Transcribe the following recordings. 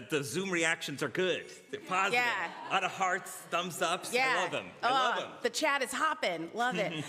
The Zoom reactions are good. They're positive. Yeah. A lot of hearts, thumbs ups. Yeah. I love them. I love them. The chat is hopping. Love it.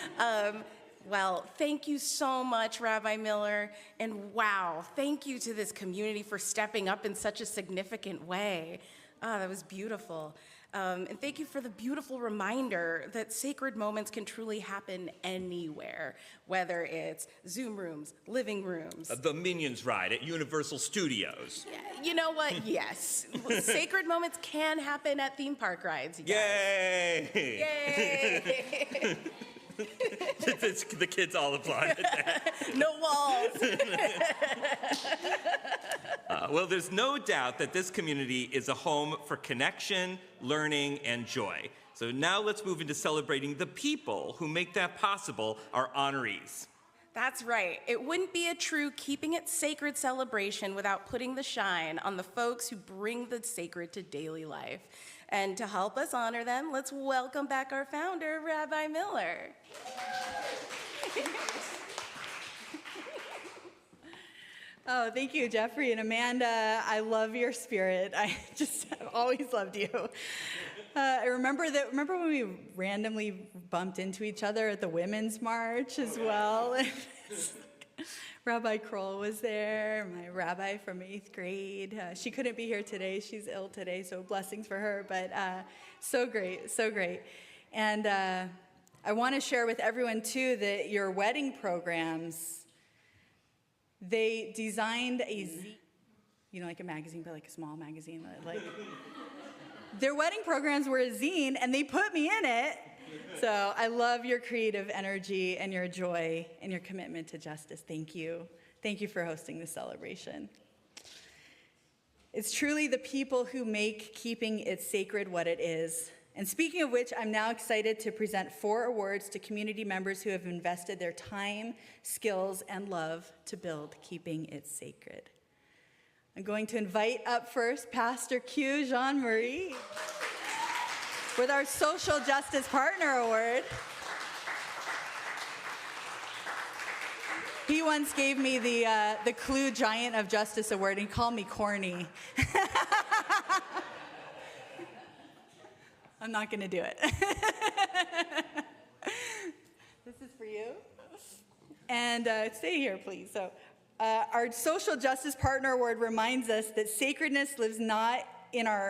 Well, thank you so much, Rabbi Miller. And wow, thank you to this community for stepping up in such a significant way. That was beautiful. And thank you for the beautiful reminder that sacred moments can truly happen anywhere, whether it's Zoom rooms, living rooms. The Minions ride at Universal Studios. Yeah, you know what? Yes. Sacred moments can happen at theme park rides. You guys. Yay! Yay! The kids all applauded that. No walls. Well, there's no doubt that this community is a home for connection, learning, and joy. So now let's move into celebrating the people who make that possible, our honorees. That's right. It wouldn't be a true keeping it sacred celebration without putting the shine on the folks who bring the sacred to daily life. And to help us honor them, let's welcome back our founder, Rabbi Miller. Oh, thank you, Jeffrey and Amanda. I love your spirit. I've always loved you. I remember when we randomly bumped into each other at the Women's March as well. Rabbi Kroll was there, my rabbi from 8th grade. She couldn't be here today. She's ill today, so blessings for her. But so great, so great. And I want to share with everyone, too, that your wedding programs, they designed a zine, like a magazine, but like a small magazine. Their wedding programs were a zine, and they put me in it. So I love your creative energy and your joy and your commitment to justice. Thank you. Thank you for hosting this celebration. It's truly the people who make keeping it sacred what it is. And speaking of which, I'm now excited to present 4 awards to community members who have invested their time, skills, and love to build keeping it sacred. I'm going to invite up first Pastor Q Jean-Marie with our Social Justice Partner Award. He once gave me the Clue Giant of Justice Award and he called me corny. I'm not going to do it. This is for you. And stay here, please. So, our Social Justice Partner Award reminds us that sacredness lives not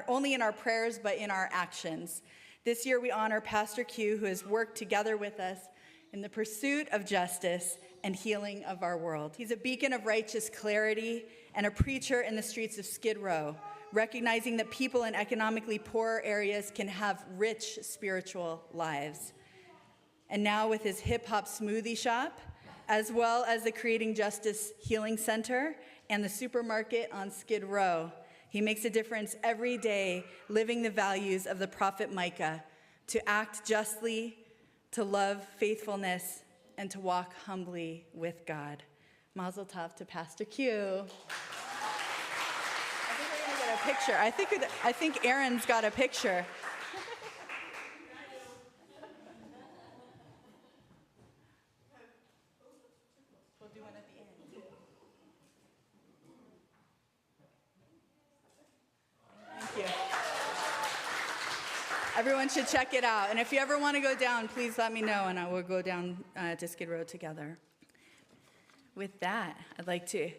only in our prayers, but in our actions. This year, we honor Pastor Q, who has worked together with us in the pursuit of justice and healing of our world. He's a beacon of righteous clarity and a preacher in the streets of Skid Row, recognizing that people in economically poorer areas can have rich spiritual lives. And now with his hip-hop smoothie shop, as well as the Creating Justice Healing Center and the supermarket on Skid Row, he makes a difference every day, living the values of the prophet Micah, to act justly, to love faithfulness, and to walk humbly with God. Mazal Tov to Pastor Q. Picture. I think Aaron's got a picture. We'll do one at the end. Thank you. Everyone should check it out. And if you ever want to go down, please let me know, and I will go down to Skid Row together. With that, I'd like to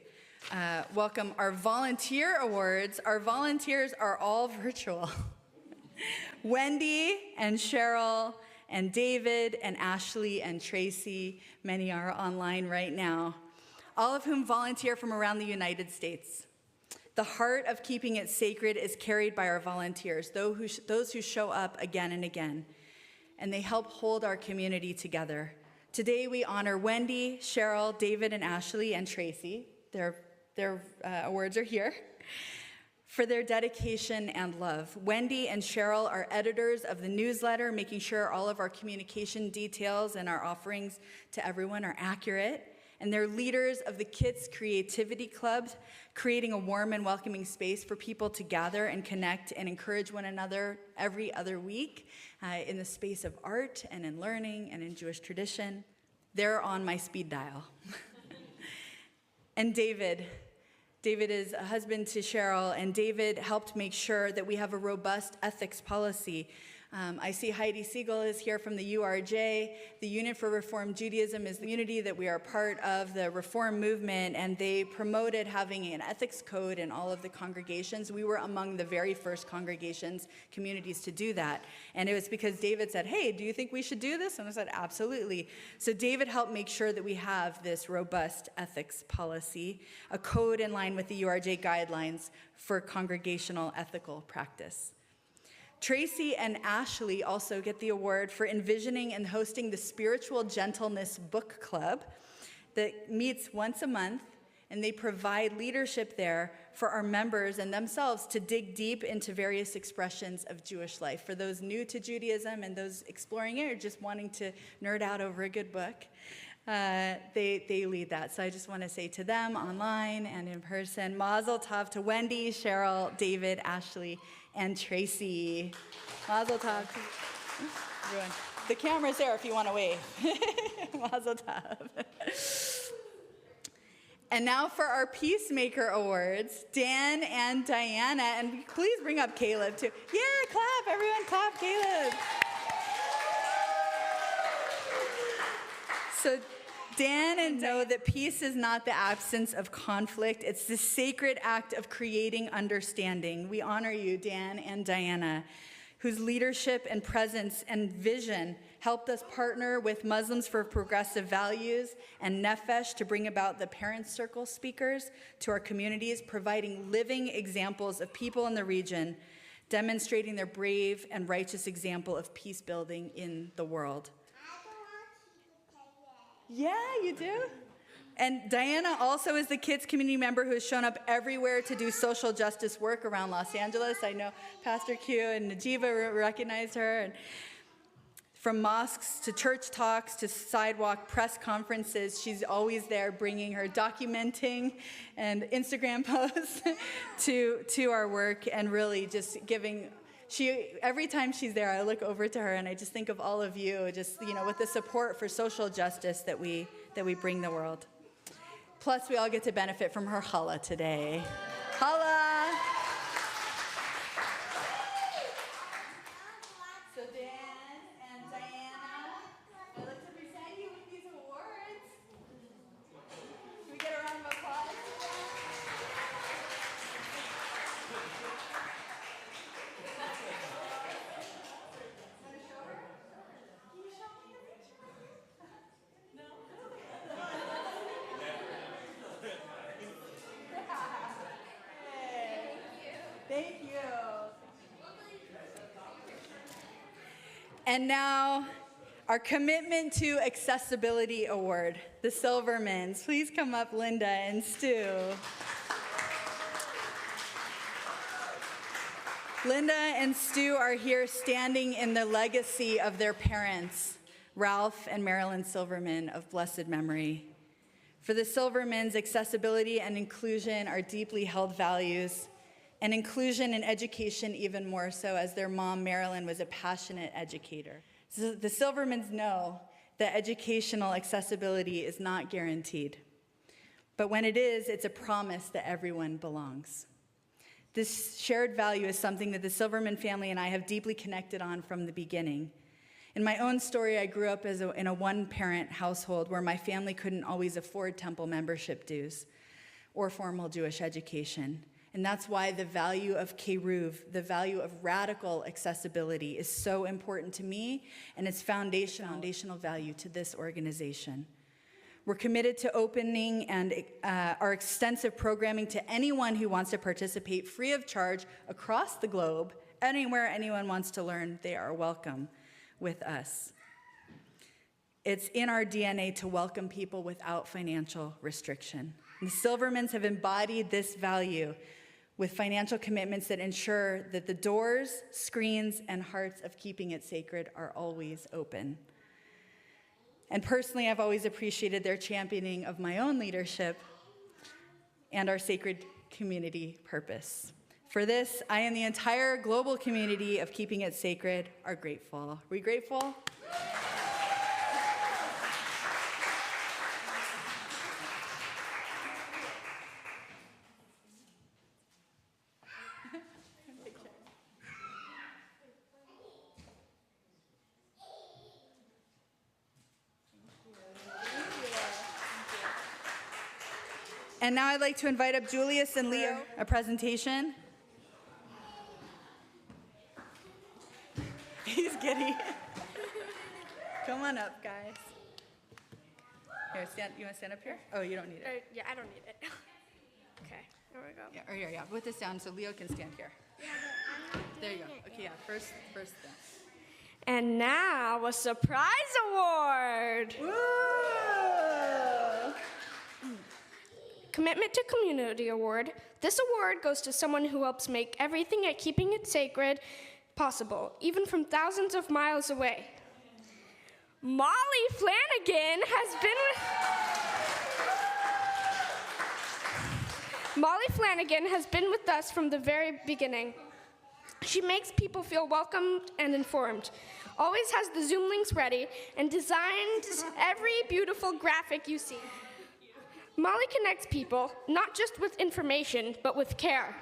welcome our volunteer awards. Our volunteers are all virtual. Wendy and Sheryl and David and Ashleigh and Tracy, many are online right now, all of whom volunteer from around the United States. The heart of keeping it sacred is carried by our volunteers, those who show up again and again, and they help hold our community together. Today we honor Wendy, Sheryl, David, and Ashleigh, and Tracy. Their awards are here, for their dedication and love. Wendy and Sheryl are editors of the newsletter, making sure all of our communication details and our offerings to everyone are accurate. And they're leaders of the Kids Creativity Club, creating a warm and welcoming space for people to gather and connect and encourage one another every other week in the space of art and in learning and in Jewish tradition. They're on my speed dial. And David David is a husband to Sheryl, and David helped make sure that we have a robust ethics policy. I see Heidi Siegel is here from the URJ. The Union for Reform Judaism is the community that we are part of, the Reform movement, and they promoted having an ethics code in all of the congregations. We were among the very first congregations, communities to do that. And it was because David said, hey, do you think we should do this? And I said, absolutely. So David helped make sure that we have this robust ethics policy, a code in line with the URJ guidelines for congregational ethical practice. Tracy and Ashleigh also get the award for envisioning and hosting the Spiritual Gentleness Book Club that meets once a month, and they provide leadership there for our members and themselves to dig deep into various expressions of Jewish life. For those new to Judaism and those exploring it or just wanting to nerd out over a good book, they lead that. So I just want to say to them online and in person, Mazal Tov to Wendy, Sheryl, David, Ashleigh, and Tracy. Mazal Tov. Everyone. The camera's there if you want to wave. Mazal Tov. And now for our Peacemaker Awards, Dan and Diana, and please bring up Caleb too. Yeah, clap, everyone, clap Caleb. So Dan and know that peace is not the absence of conflict. It's the sacred act of creating understanding. We honor you, Dan and Diana, whose leadership and presence and vision helped us partner with Muslims for Progressive Values and Nefesh to bring about the Parent Circle speakers to our communities, providing living examples of people in the region, demonstrating their brave and righteous example of peace building in the world. Yeah, you do? And Diana also is the kids community member who has shown up everywhere to do social justice work around Los Angeles. I know Pastor Q and Najiva recognized her. And from mosques to church talks to sidewalk press conferences, she's always there bringing her documenting and Instagram posts to our work and really just giving. Every time she's there, I look over to her and I just think of all of you, just, with the support for social justice that we bring the world. Plus, we all get to benefit from her challah today. Challah! So Dan and Diana, I'd like to present you with these awards. Can we get a round of applause? Thank you. And now, our Commitment to Accessibility Award, the Silvermans. Please come up, Linda and Stu. Linda and Stu are here standing in the legacy of their parents, Ralph and Marilyn Silverman of blessed memory. For the Silvermans, accessibility and inclusion are deeply held values, and inclusion in education even more so, as their mom, Marilyn, was a passionate educator. So the Silvermans know that educational accessibility is not guaranteed. But when it is, it's a promise that everyone belongs. This shared value is something that the Silverman family and I have deeply connected on from the beginning. In my own story, I grew up in a one-parent household where my family couldn't always afford temple membership dues or formal Jewish education. And that's why the value of Keruv, the value of radical accessibility, is so important to me, and it's foundational value to this organization. We're committed to opening and our extensive programming to anyone who wants to participate free of charge across the globe. Anywhere anyone wants to learn, they are welcome with us. It's in our DNA to welcome people without financial restriction. And the Silvermans have embodied this value with financial commitments that ensure that the doors, screens, and hearts of keeping it sacred are always open. And personally, I've always appreciated their championing of my own leadership and our sacred community purpose. For this, I and the entire global community of Keeping It Sacred are grateful. Are we grateful? And now I'd like to invite up Julius and Leo, a presentation. He's giddy. Come on up, guys. Here, stand. You want to stand up here? Oh, you don't need it. Yeah, I don't need it. Okay, here we go. Yeah, or here, yeah. Put this down so Leo can stand here. There you go. Okay, yeah. First then. And now a surprise award. Woo! Commitment to Community Award. This award goes to someone who helps make everything at Keeping It Sacred possible, even from thousands of miles away. Molly Flanagan has been with us from the very beginning. She makes people feel welcomed and informed, always has the Zoom links ready, and designs every beautiful graphic you see. Molly connects people, not just with information, but with care.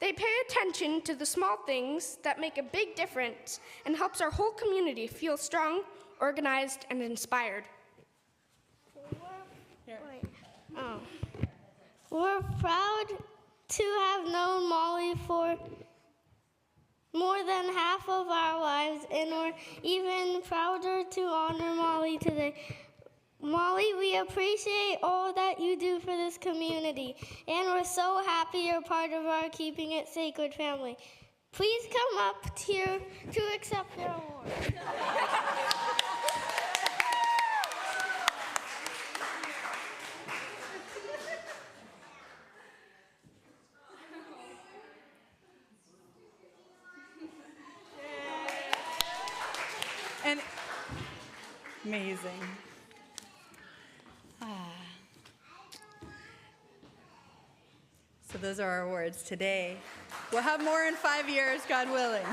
They pay attention to the small things that make a big difference and helps our whole community feel strong, organized, and inspired. We're proud to have known Molly for more than half of our lives, and we're even prouder to honor Molly today. Molly, we appreciate all that you do for this community, and we're so happy you're part of our Keeping It Sacred family. Please come up here to accept your award. And amazing. So those are our awards today. We'll have more in 5 years, God willing.